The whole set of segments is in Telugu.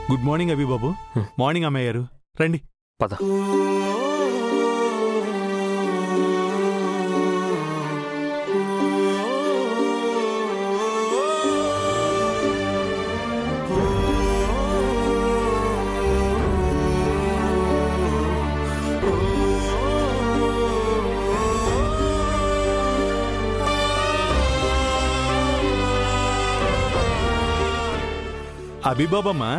గుడ్ మార్నింగ్ అభి బాబు. మార్నింగ్ అమ్మయ్య గారు, రండి. పద. అభి బాబమ్మా,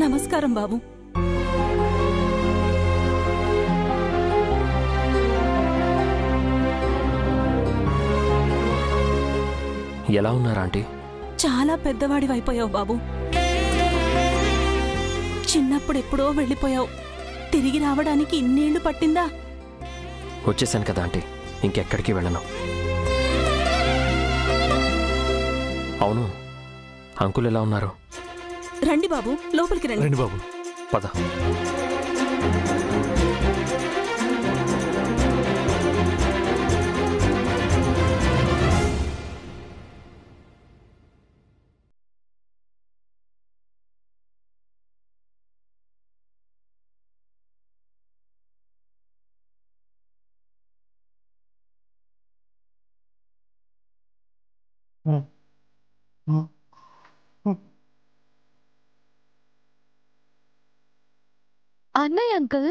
నమస్కారం బాబు. ఎలా ఉన్నారా ఆంటీ? చాలా పెద్దవాడివైపోయావు బాబు. చిన్నప్పుడెప్పుడో వెళ్ళిపోయావు. తిరిగి రావడానికి ఇన్నేళ్లు పట్టిందా? వచ్చేసాను కదా ఆంటీ, ఇంకెక్కడికి వెళ్ళను. అవును, అంకుల్ ఎలా ఉన్నారు? రండి బాబు, లోపలికి రండి. రండి బాబు. పద. అన్నయ్య అంకుల్.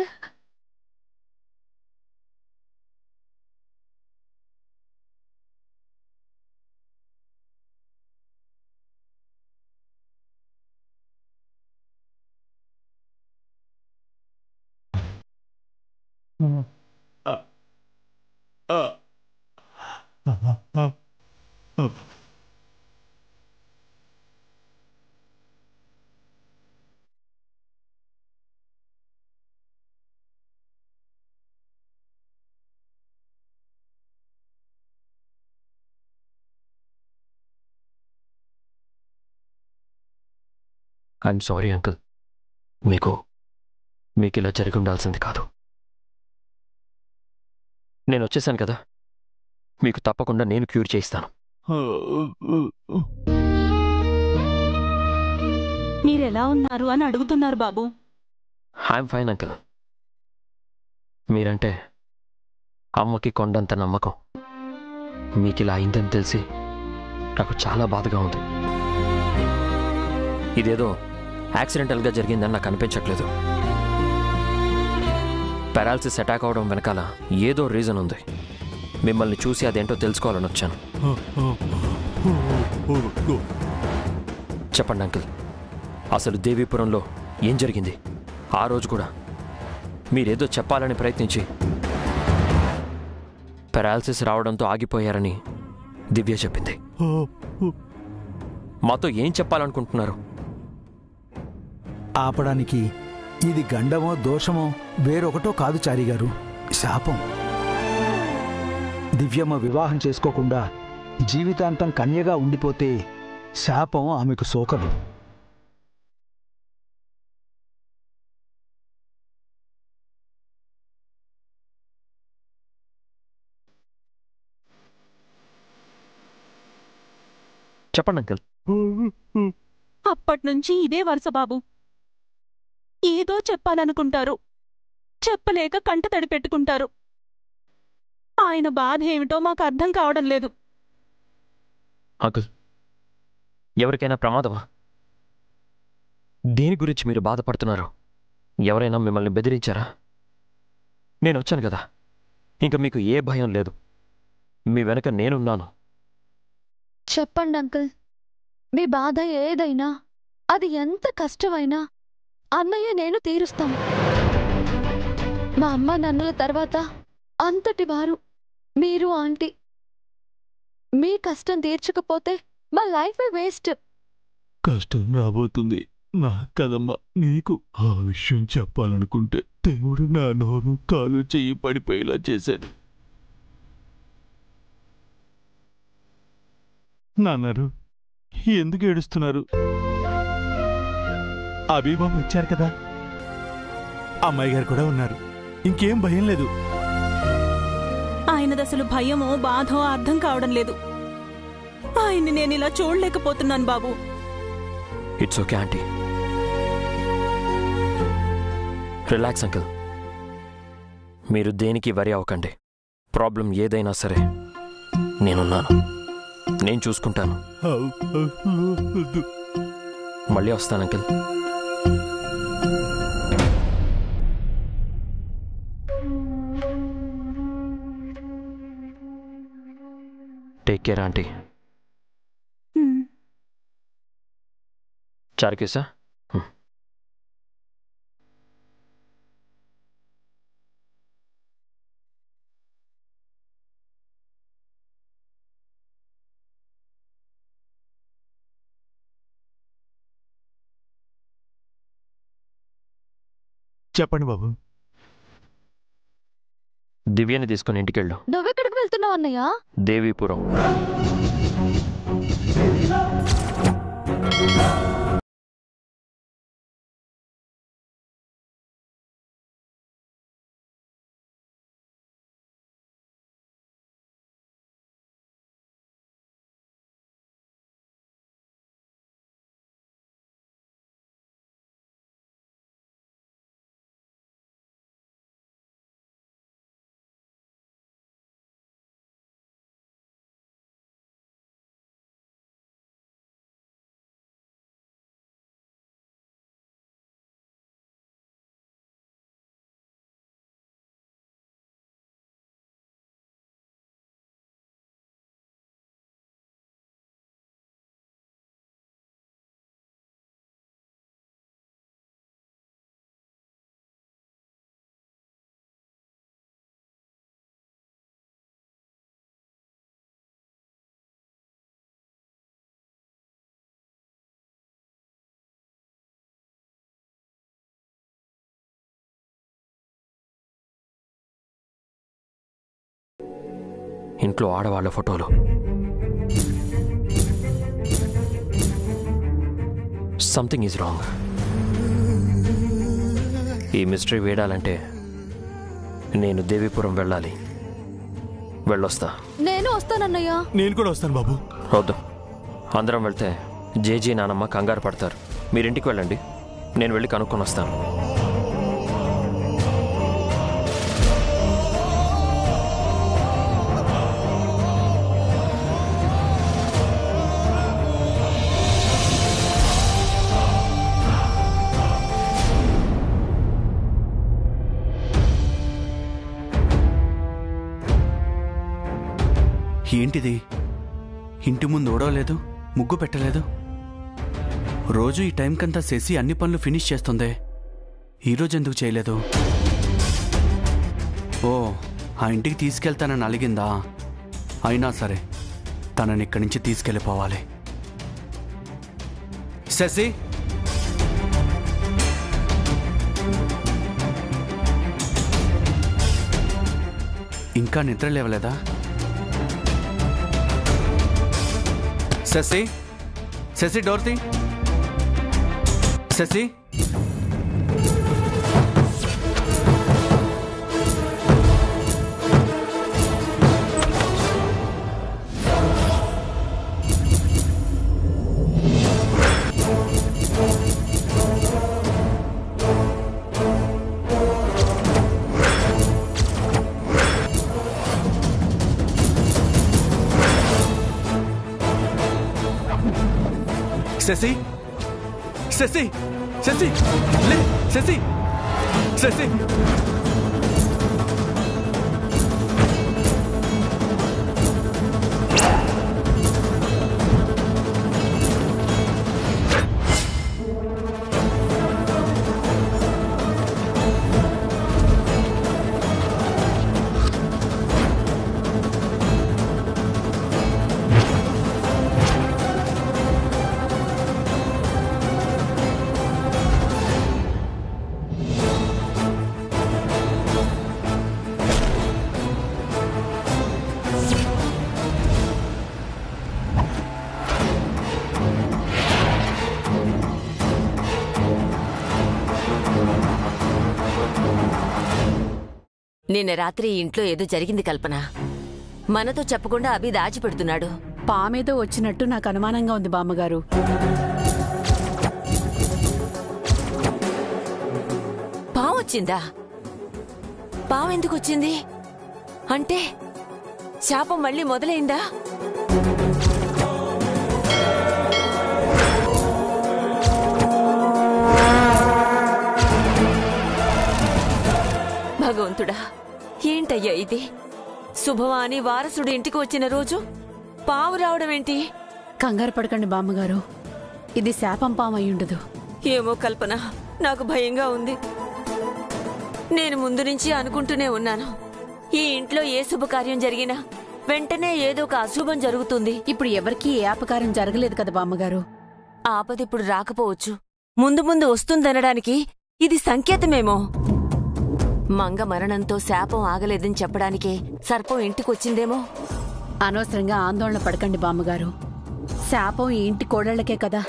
ఐఎమ్ సారీ అంకుల్, మీకు ఇలా జరిగి ఉండాల్సింది కాదు. నేను వచ్చేసాను కదా, మీకు తప్పకుండా నేను క్యూర్ చేయిస్తాను. మీరెలా ఉన్నారు అని అడుగుతున్నారు బాబు. I'm fine uncle. మీరంటే అమ్మకి కొండంత నమ్మకం. మీకు ఇలా అయిందని తెలిసి నాకు చాలా బాధగా ఉంది. ఇదేదో యాక్సిడెంటల్గా జరిగిందని నాకు అనిపించట్లేదు. పారాలసిస్ అటాక్ అవడం వెనకాల ఏదో రీజన్ ఉంది. మిమ్మల్ని చూసి అదేంటో తెలుసుకోవాలని వచ్చాను. చెప్పండి అంకుల్, అసలు దేవీపురంలో ఏం జరిగింది? ఆ రోజు కూడా మీరేదో చెప్పాలని ప్రయత్నించి పారాలసిస్ రావడంతో ఆగిపోయారని దివ్య చెప్పింది. మాతో ఏం చెప్పాలనుకుంటున్నారు? ఆపడానికి ఇది గండమో దోషమో వేరొకటో కాదు చారి గారు, శాపం. దివ్యమ్మ వివాహం చేసుకోకుండా జీవితాంతం కన్యగా ఉండిపోతే శాపం ఆమెకు సోకదు. చెప్పండి అంకుల్. అప్పట్నుంచి ఇదే వరుస బాబు. ఏదో చెప్పాలనుకుంటారు, చెప్పలేక కంట తడి పెట్టుకుంటారు. ఆయన బాధ ఏమిటో మాకు అర్థం కావడం లేదు. అంకుల్, ఎవరికైనా ప్రమాదమా? దేని గురించి మీరు బాధపడుతున్నారు? ఎవరైనా మిమ్మల్ని బెదిరించారా? నేను వచ్చాను కదా, ఇంకా మీకు ఏ భయం లేదు. మీ వెనక నేనున్నాను. చెప్పండి అంకుల్, మీ బాధ ఏదైనా, అది ఎంత కష్టమైనా అన్నయ్య నేను తీరుస్తాం. మా అమ్మ నన్నుల తర్వాత అంతటి వారు మీరు ఆంటీ. మీ కష్టం తీర్చకపోతే మా లైఫ్ వేస్ట్. కష్టం రాబోతుంది నా కదమ్మా. నీకు ఆ విషయం చెప్పాలనుకుంటే దేవుడు నా నోరు కాలు చెయ్యి పడిపోయేలా చేశాడు. నాన్నారు, ఎందుకు ఏడుస్తున్నారు? అభిబాబు వచ్చారు కదా, అమ్మాయి గారు కూడా ఉన్నారు. ఇంకేం భయం లేదు. ఆయనదసలు భయమో బాధో అర్థం కావడం లేదు. ఆయన్ని నేను ఇలా చూడలేకపోతున్నాను బాబు. It's okay aunty. Relax uncle. మీరు దేనికి వరి అవ్వకండి. ప్రాబ్లం ఏదైనా సరే నేనున్నాను, నేను చూసుకుంటాను. మళ్ళీ వస్తాను అంకుల్. Take care aunty. చారుకేసా? చెప్పండి బాబు. దివ్యని తీసుకుని ఇంటికెళ్ళు. నువ్వెక్కడికి వెళ్తున్నావు అన్నయ్య? దేవీపురం. ఇంట్లో ఆడవాళ్ళ ఫోటోలు. Something is wrong. ఈ మిస్టరీ వేడాలంటే నేను దేవీపురం వెళ్ళాలి. వెళ్ళొస్తా. నేను వస్తానన్నయ్య. నేను కూడా వస్తాను బాబు. వద్దు, అందరం వెళ్తే జేజీ నానమ్మ కంగారు పడతారు. మీరింటికి వెళ్ళండి, నేను వెళ్ళి కనుక్కొని వస్తాను. ఏంటిది? ఇంటి ముందు ఓడవలేదు, ముగ్గు పెట్టలేదు. రోజు ఈ టైంకంతా చేసి అన్ని పనులు ఫినిష్ చేస్తుందే, ఈరోజు ఎందుకు చేయలేదు? ఓ, ఆ ఇంటికి తీసుకెళ్తానని అలిగిందా? అయినా సరే తనని ఇక్కడి నుంచి తీసుకెళ్ళిపోవాలి. శశి, ఇంకా నిద్ర లేవలేదా? శశి, శశి డోర్ తీ. శశి, శశి, శశి, శశి, లే, శశి, శశి. నిన్న రాత్రి ఇంట్లో ఏదో జరిగింది కల్పన. మనతో చెప్పకుండా అభి దాచిపెడుతున్నాడు. పామేదో వచ్చినట్టు నాకు అనుమానంగా ఉంది బామ్మగారు. పావొచ్చిందా? పావెందుకు వచ్చింది? అంటే శాపం మళ్ళీ మొదలైందా? భగవంతుడా, ఏంటయ్యా ఇది? శుభవాని వారసుడు ఇంటికి వచ్చిన రోజు పావు రావడమేంటి? కంగారు పడకండి బామ్మగారు, ఇది శాపం పాము అయ్యుండదు. ఏమో కల్పన, నాకు భయంగా ఉంది. నేను ముందు నుంచి అనుకుంటూనే ఉన్నాను, ఈ ఇంట్లో ఏ శుభకార్యం జరిగినా వెంటనే ఏదో ఒక అశుభం జరుగుతుంది. ఇప్పుడు ఎవరికీ ఏ అపకారం జరగలేదు కదా బామ్మగారు. ఆపదిప్పుడు రాకపోవచ్చు, ముందు ముందు వస్తుందనడానికి ఇది సంకేతమేమో. మంగ మరణంతో శాపం ఆగలేదని చెప్పడానికే సర్పం ఇంటికొచ్చిందేమో. అనవసరంగా ఆందోళన పడకండి బామ్మగారు, శాపం ఈ ఇంటి కోడళ్లకే కదా.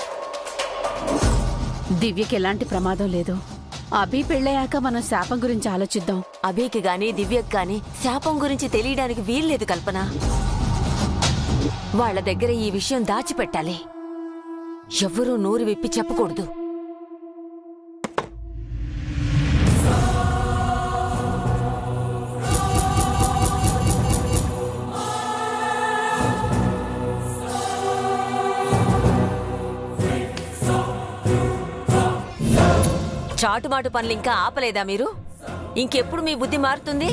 దివ్యకి ఎలాంటి ప్రమాదం లేదు. అభి పెళ్ళయ్యాక మనం శాపం గురించి ఆలోచిద్దాం. అభికి గాని దివ్యకి గాని శాపం గురించి తెలియడానికి వీల్లేదు కల్పన. వాళ్ల దగ్గర ఈ విషయం దాచిపెట్టాలి, ఎవ్వరూ నోరు విప్పి చెప్పకూడదు. చాటుమాటు పనులు ఇంకా ఆపలేదా మీరు? ఇంకెప్పుడు మీ బుద్ధి మారుతుంది?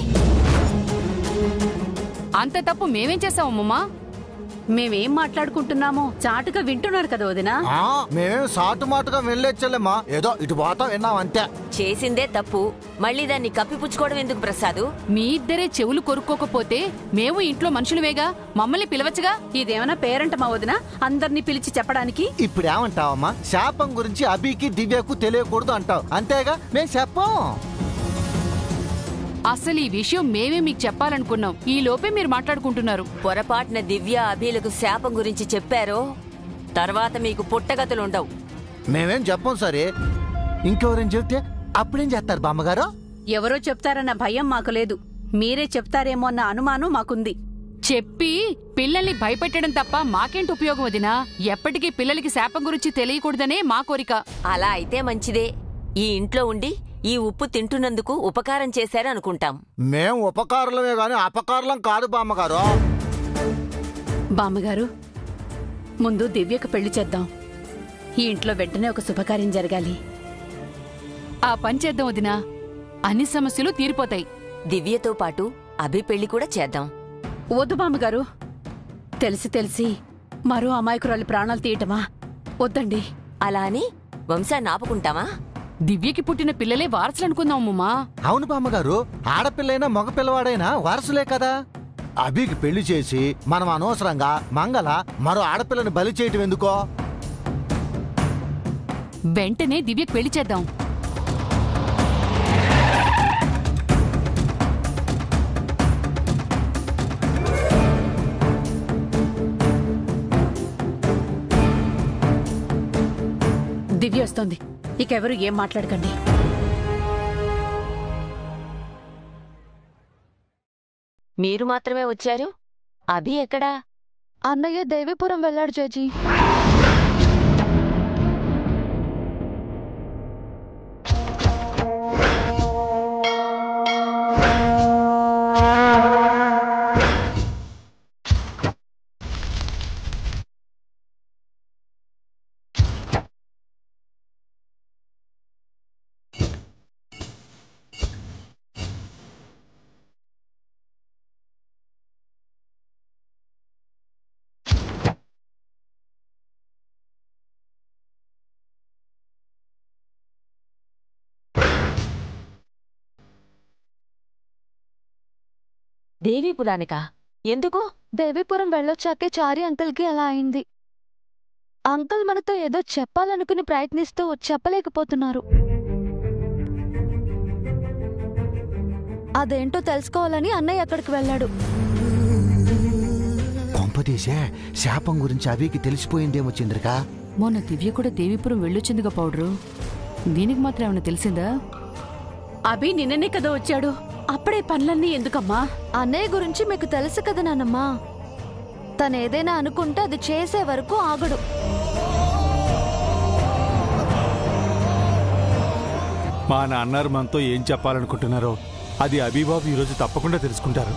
అంత తప్పు మేమేం చేసామమ్మా? మేమేం మాట్లాడుకుంటున్నామో చాటుగా వింటున్నారు కదా వదినా. మేమేం సాటు మాటుగా వెళ్ళొచ్చలేమ్మా, ఏదో ఇటు పోతాం విన్నాం అంతే. చేసిందే తప్పు, మళ్ళీ దాన్ని కప్పిపుచ్చుకోవడం ఎందుకు ప్రసాదు? మీ ఇద్దరే చెవులు కొరుక్కోకపోతే మేము ఇంట్లో మనుషులమేగా, మమ్మల్ని పిలవచ్చుగా. ఇదేమన్నా పేరంట మా వదినా అందరినీ పిలిచి చెప్పడానికి? ఇప్పుడేమంటావమ్మా? శాపం గురించి అభికి దివ్యకు తెలియకూడదు అంటావు అంతేగా, మేం చెప్పం. అసలు ఈ విషయం మేమే మీకు చెప్పాలనుకున్నాం, ఈ లోపే మీరు మాట్లాడుకుంటున్నారు. పొరపాటున దివ్య అభిలకు శాపం గురించి చెప్పారో తర్వాత మీకు పుట్టగతులుండవు. మేమేం చెప్పం సరే, ఇంకెవరేం చెప్తే అప్పుడేం చేస్తారు బామ్మగారు? ఎవరో చెప్తారన్న భయం మాకు లేదు, మీరే చెప్తారేమో అన్న అనుమానం మాకుంది. చెప్పి పిల్లల్ని భయపెట్టడం తప్ప మాకేంటి ఉపయోగం వదినా? ఎప్పటికీ పిల్లలకి శాపం గురించి తెలియకూడదనే మా కోరిక. అలా అయితే మంచిదే. ఈ ఇంట్లో ఉండి ఈ ఉప్పు తింటున్నందుకు ఉపకారం చేశారనుకుంటాం. మేం ఉపకారులమే గాని అపకారులం కాదు బామ్మగారు. బామ్మగారు, ముందు దివ్యకు పెళ్లి చేద్దాం. ఈ ఇంట్లో వెంటనే ఒక శుభకార్యం జరగాలి. ఆ పని చేద్దాం వదినా, అన్ని సమస్యలు తీరిపోతాయి. దివ్యతో పాటు అభి పెళ్లి కూడా చేద్దాం. వద్దు బామ్మగారు, తెలిసి తెలిసి మరో అమాయకురాలి ప్రాణాలు తీయటమా? వద్దండి. అలా అని వంశాన్ని ఆపుకుంటామా? దివ్యకి పుట్టిన పిల్లలే వారసులు అనుకుందాం అమ్మా. అవును బామ్మగారు, ఆడపిల్లైనా మగ పిల్లవాడైనా వారసులే కదా. అభికి పెళ్లి చేసి మనం అనవసరంగా మంగళ మరో ఆడపిల్లని బలి చేయటం ఎందుకో? వెంటనే దివ్యకి పెళ్లి చేద్దాం. దివ్య వస్తోంది, ఇకెవరు ఏం మాట్లాడకండి. మీరు మాత్రమే వచ్చారు, అభి ఎక్కడా? అన్నయ్య దేవీపురం వెళ్ళాడు జడ్జి. దేవీపురానికా? ఎందుకు? దేవీపురం వెళ్ళొచ్చాకే చారి అంకుల్కి అలా అయింది. అంకుల్ మనతో ఏదో చెప్పాలనుకుని ప్రయత్నిస్తూ చెప్పలేకపోతున్నారు. అదేంటో తెలుసుకోవాలని అన్నయ్య అక్కడికి వెళ్ళాడు. కొంపదీసే శాపం గురించి అభికి తెలిసిపోయిందేమో చంద్రిక. మొన్న దివ్య కూడా దేవీపురం వెళ్ళొచ్చిందిగా పౌడరు, దీనికి మాత్రం ఏమైనా తెలిసిందా? అభి నిన్ననే కదా వచ్చాడు, అప్పుడే పనులన్నీ ఎందుకమ్మా? అన్నయ్య గురించి మీకు తెలుసు కదా నాన్నమ్మా, తనేదైనా అనుకుంటే అది చేసే వరకు ఆగడు. మా నాన్నారు మనతో ఏం చెప్పాలనుకుంటున్నారో అది అభిబాబు ఈరోజు తప్పకుండా తెలుసుకుంటారు.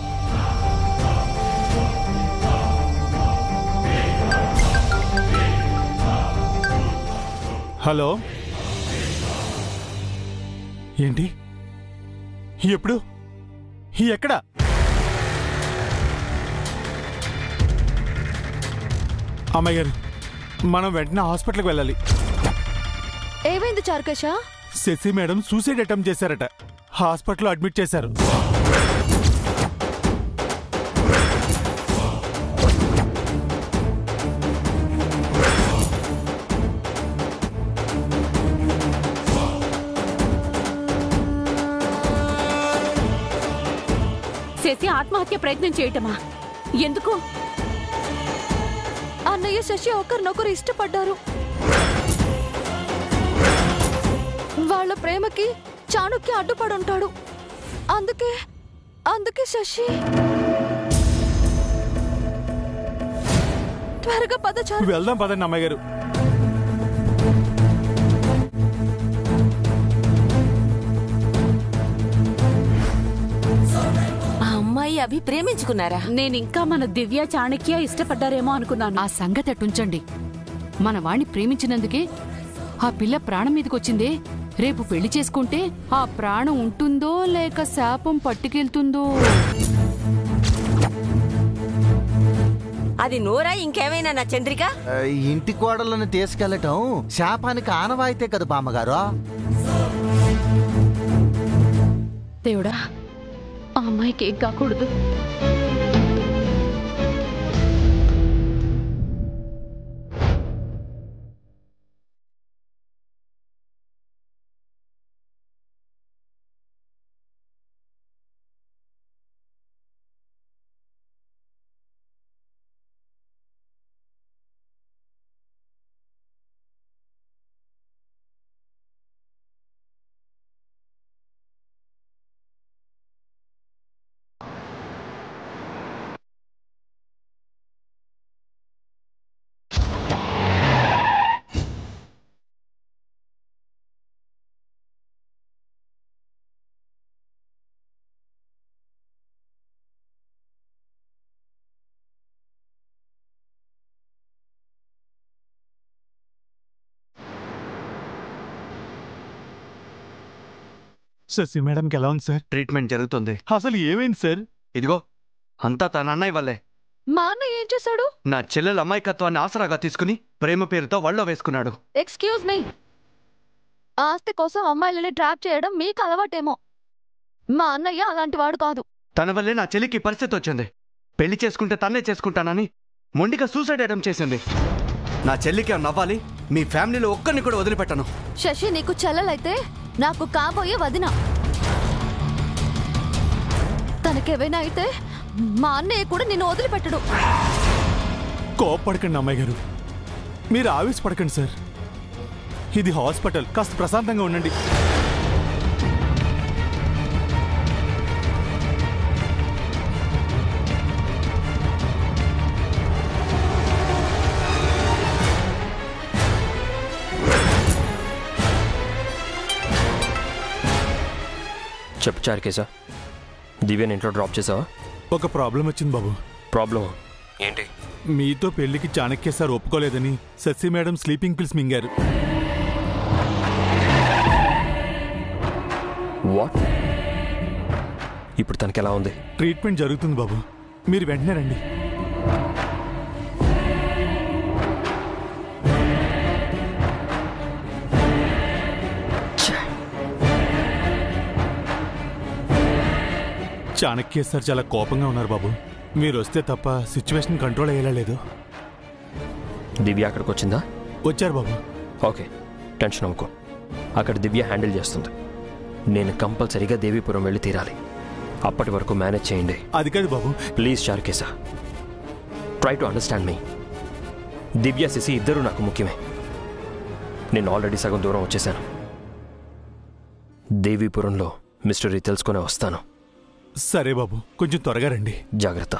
హలో, ఏంటి? ఎప్పుడు? ఎక్కడ? అమ్మాయి గారు, మనం వెంటనే హాస్పిటల్కి వెళ్ళాలి. ఏమైంది Charukesha? Shashi madam suicide attempt చేశారట, హాస్పిటల్లో అడ్మిట్ చేశారు. శశి ఆత్మహత్య ప్రయత్నం చేయటమా? ఎందుకు? అన్నయ్య శశి ఒకరినొకరు ఇష్టపడ్డారు. వాళ్ళ ప్రేమకి చాణుక్య అడ్డుపడుంటాడు. అందుకే శశి. త్వరగా పద చారు. వెళ్దాం పదండి అమ్మాయి గారు. అభి ప్రేమించుకున్నారా? నేనింకా మన దివ్య చాణక్య ఇష్టపడ్డారేమో అనుకున్నాను. ఆ సంగతి అట్టుంచండి. మన వాణ్ణి ప్రేమించినందుకే ఆ పిల్ల ప్రాణం మీదకొచ్చిందే. రేపు పెళ్లి చేసుకుంటే ఆ ప్రాణం ఉంటుందో లేక శాపం పట్టుకెళ్తుందో. అది నోరా ఇంకేమైనా నా చంద్రిక? ఇంటి కోడలను తీసుకెళ్లటం శాపానికి ఆనవాయితే కదా బామ్మగారు. దేవుడా, ఆ అమ్మాయికి ఏం కాకూడదు. శశి మేడంకి ఎలా ఉంది సార్? ట్రీట్మెంట్ జరుగుతుంది. అసలు ఏమైంది సార్? ఇదిగో అంతా తన అన్నయ్య వల్లే. మా అన్నయ్య ఏం చేశాడు? నా చెల్లెల అమాయకత్వాన్ని ఆసరాగా తీసుకుని ప్రేమ పేరుతో వళ్ళో వేసుకున్నాడు. ఎక్స్క్యూజ్ మీ, ఆస్తి కోసం అమ్మాయిలని ట్రాప్ చేయడం మీకు అలవాటేమో. మా అన్నయ్య అలాంటి వాడు కాదు. తన వల్లే నా చెల్లికి పరిస్థితి వచ్చింది. పెళ్లి చేసుకుంటే తన్నే చేసుకుంటానని మొండిగా సూసైడ్ అటెంప్ట్ చేసింది. నా చెల్లికి నవ్వాలి, మీ ఫ్యామిలీలో ఒక్కరిని కూడా వదిలిపెట్టను. శశి నీకు చెల్లెలైతే నాకు కాబోయే వదిన. తనకేవైనా అయితే మా అన్నయ్య కూడా నిన్ను వదిలిపెట్టడు. కోప్పడకండి అమ్మాయి గారు, మీరు ఆవేశపడకండి సార్. ఇది హాస్పిటల్, కాస్త ప్రశాంతంగా ఉండండి. చెప్పు చారుకేశ, దివ్యని ఇంట్లో డ్రాప్ చేసావా? ఒక ప్రాబ్లం వచ్చింది బాబు. ప్రాబ్లం ఏంటి? మీతో పెళ్లికి చాణక్య సార్ ఒప్పుకోలేదని శశి మేడం స్లీపింగ్ పిల్స్ మింగారు. వాట్? ఇప్పుడు తనకి ఎలా ఉంది? ట్రీట్మెంట్ జరుగుతుంది బాబు, మీరు వెంటనే రండి. చాణక్య సార్ చాలా కోపంగా ఉన్నారు బాబు. మీరు వస్తే తప్ప సిచ్యువేషన్ కంట్రోల్ అయ్యేలా లేదు. దివ్య అక్కడికి వచ్చిందా? వచ్చారు బాబు. ఓకే, టెన్షన్ అవ్వకు. అక్కడ దివ్య హ్యాండిల్ చేస్తుంది. నేను కంపల్సరీగా దేవీపురం వెళ్ళి తీరాలి. అప్పటి వరకు మేనేజ్ చేయండి. అది కాదు బాబు. Please Charukesha, try to understand మీ. దివ్య శశి ఇద్దరూ నాకు ముఖ్యమే. నేను ఆల్రెడీ సగం దూరం వచ్చేసాను. దేవీపురంలో మిస్టరీ తెలుసుకునే వస్తాను. సరే బాబు, కొంచెం త్వరగా రండి. జాగ్రత్త.